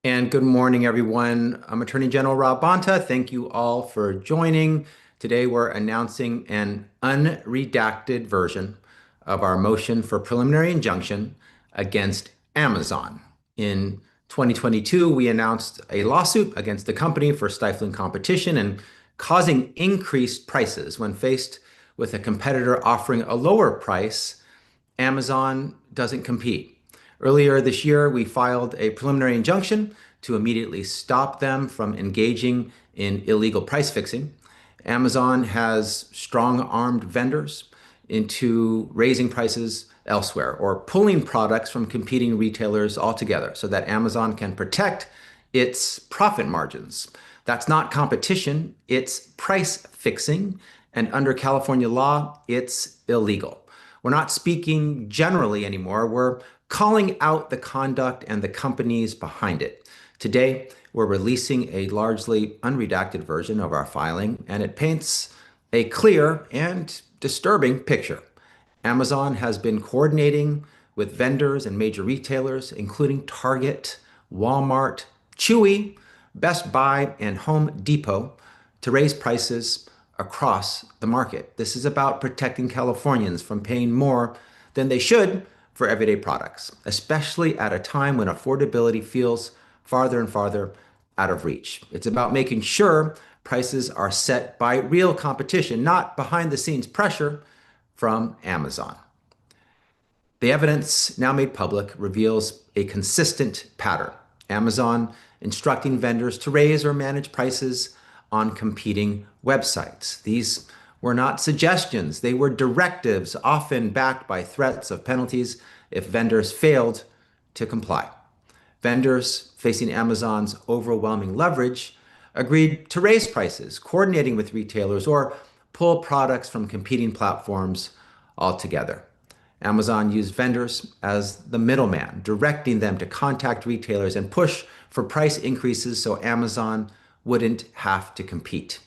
And good morning, everyone. I'm Attorney General Rob Bonta. Thank you all for joining. Today, we're announcing an unredacted version of our motion for preliminary injunction against Amazon. In 2022, we announced a lawsuit against the company for stifling competition and causing increased prices. When faced with a competitor offering a lower price, Amazon doesn't compete. Earlier this year, we filed a preliminary injunction to immediately stop them from engaging in illegal price fixing. Amazon has strong-armed vendors into raising prices elsewhere or pulling products from competing retailers altogether so that Amazon can protect its profit margins. That's not competition, it's price fixing, and under California law, it's illegal. We're not speaking generally anymore. We're calling out the conduct and the companies behind it. Today, we're releasing a largely unredacted version of our filing, and it paints a clear and disturbing picture. Amazon has been coordinating with vendors and major retailers, including Target, Walmart, Chewy, Best Buy, and Home Depot, to raise prices across the market. This is about protecting Californians from paying more than they should for everyday products, especially at a time when affordability feels farther and farther out of reach. It's about making sure prices are set by real competition, not behind the scenes pressure from Amazon. The evidence now made public reveals a consistent pattern. Amazon instructing vendors to raise or manage prices on competing websites. These were not suggestions, they were directives, often backed by threats of penalties if vendors failed to comply. Vendors facing Amazon's overwhelming leverage agreed to raise prices, coordinating with retailers, or pull products from competing platforms altogether. Amazon used vendors as the middleman, directing them to contact retailers and push for price increases so Amazon wouldn't have to compete.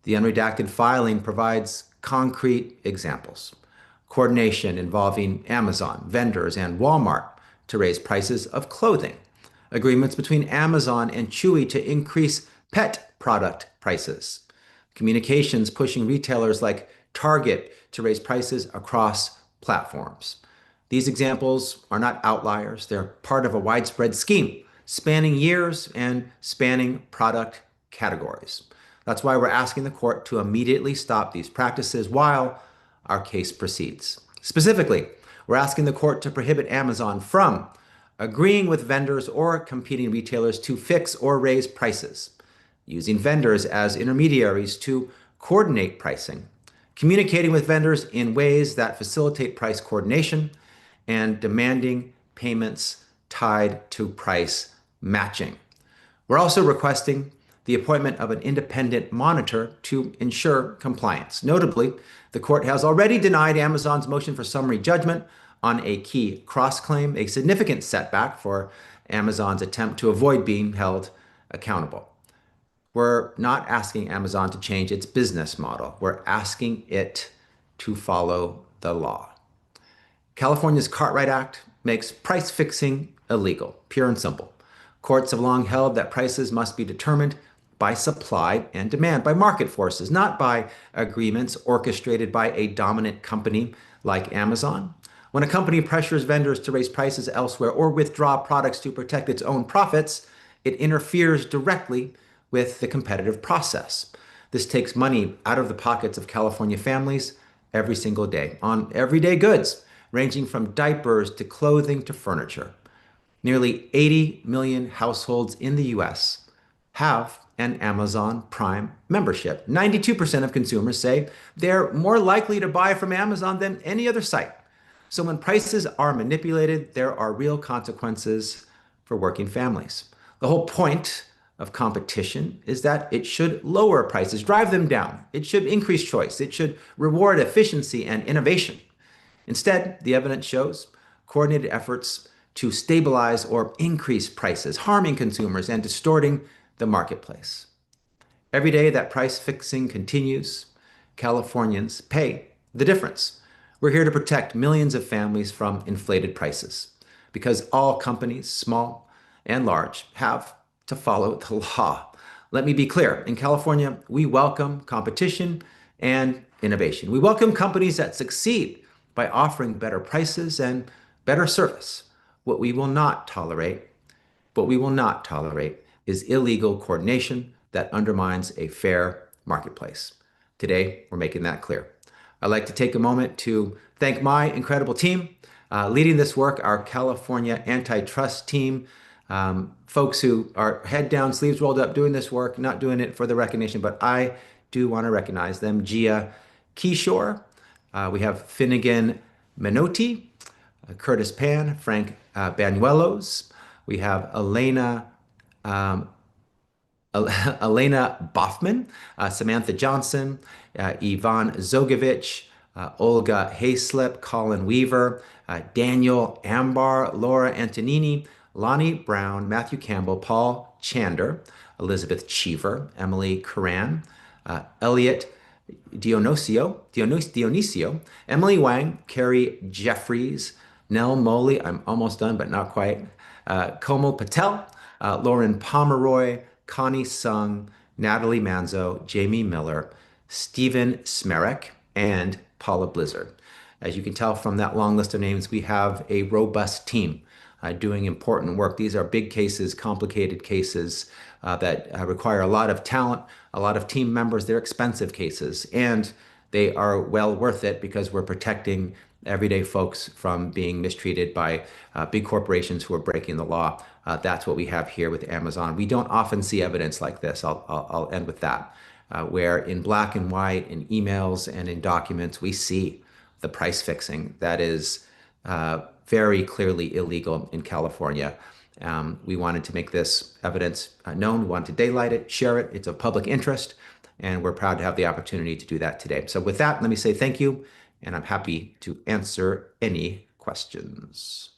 The unredacted filing provides concrete examples. Coordination involving Amazon, vendors, and Walmart to raise prices of clothing. Agreements between Amazon and Chewy to increase pet product prices. Communications pushing retailers like Target to raise prices across platforms. These examples are not outliers. They're part of a widespread scheme spanning years and spanning product categories. That's why we're asking the court to immediately stop these practices while our case proceeds. Specifically, we're asking the court to prohibit Amazon from agreeing with vendors or competing retailers to fix or raise prices, using vendors as intermediaries to coordinate pricing, communicating with vendors in ways that facilitate price coordination, and demanding payments tied to price matching. We're also requesting the appointment of an independent monitor to ensure compliance. Notably, the court has already denied Amazon's motion for summary judgment on a key cross-claim, a significant setback for Amazon's attempt to avoid being held accountable. We're not asking Amazon to change its business model. We're asking it to follow the law. California's Cartwright Act makes price fixing illegal, pure and simple. Courts have long held that prices must be determined by supply and demand, by market forces, not by agreements orchestrated by a dominant company like Amazon. When a company pressures vendors to raise prices elsewhere or withdraw products to protect its own profits, it interferes directly with the competitive process. This takes money out of the pockets of California families every single day on everyday goods, ranging from diapers to clothing to furniture. Nearly 80 million households in the US have an Amazon Prime membership. 92% of consumers say they're more likely to buy from Amazon than any other site. So when prices are manipulated, there are real consequences for working families. The whole point of competition is that it should lower prices, drive them down. It should increase choice. It should reward efficiency and innovation. Instead, the evidence shows coordinated efforts to stabilize or increase prices, harming consumers and distorting the marketplace. Every day that price fixing continues, Californians pay the difference. We're here to protect millions of families from inflated prices because all companies, small and large have to follow the law. Let me be clear. In California, we welcome competition and innovation. We welcome companies that succeed by offering better prices and better service. What we will not tolerate what we will not tolerate is illegal coordination that undermines a fair marketplace. Today, we're making that clear. I'd like to take a moment to thank my incredible team leading this work, our California antitrust team, folks who are head down, sleeves rolled up, doing this work, not doing it for the recognition, but I do want to recognize them. Gia Keyshore, we have Finnegan Menotti, Curtis Pan, Frank Banuelos. We have Elena Boffman, Samantha Johnson, Ivan Zogovich, Olga Hayslip, Colin Weaver, Daniel Ambar, Laura Antonini, Lonnie Brown, Matthew Campbell, Paul Chander, Elizabeth Cheever, Emily Curran, Elliot Dionisio, Emily Wang, Carrie Jeffries, Nell Moley, I'm almost done, but not quite, Komal Patel, Lauren Pomeroy, Connie Sung, Natalie Manzo, Jamie Miller, Stephen Smerek, and Paula Blizzard. As you can tell from that long list of names, we have a robust team doing important work. These are big cases, complicated cases that require a lot of talent, a lot of team members. They're expensive cases, and they are well worth it because we're protecting everyday folks from being mistreated by big corporations who are breaking the law. That's what we have here with Amazon. We don't often see evidence like this. I'll end with that, where in black and white, in emails and in documents, we see the price fixing that is very clearly illegal in California. We wanted to make this evidence known. We wanted to daylight it, share it. It's of public interest, and we're proud to have the opportunity to do that today. So with that, let me say thank you, and I'm happy to answer any questions.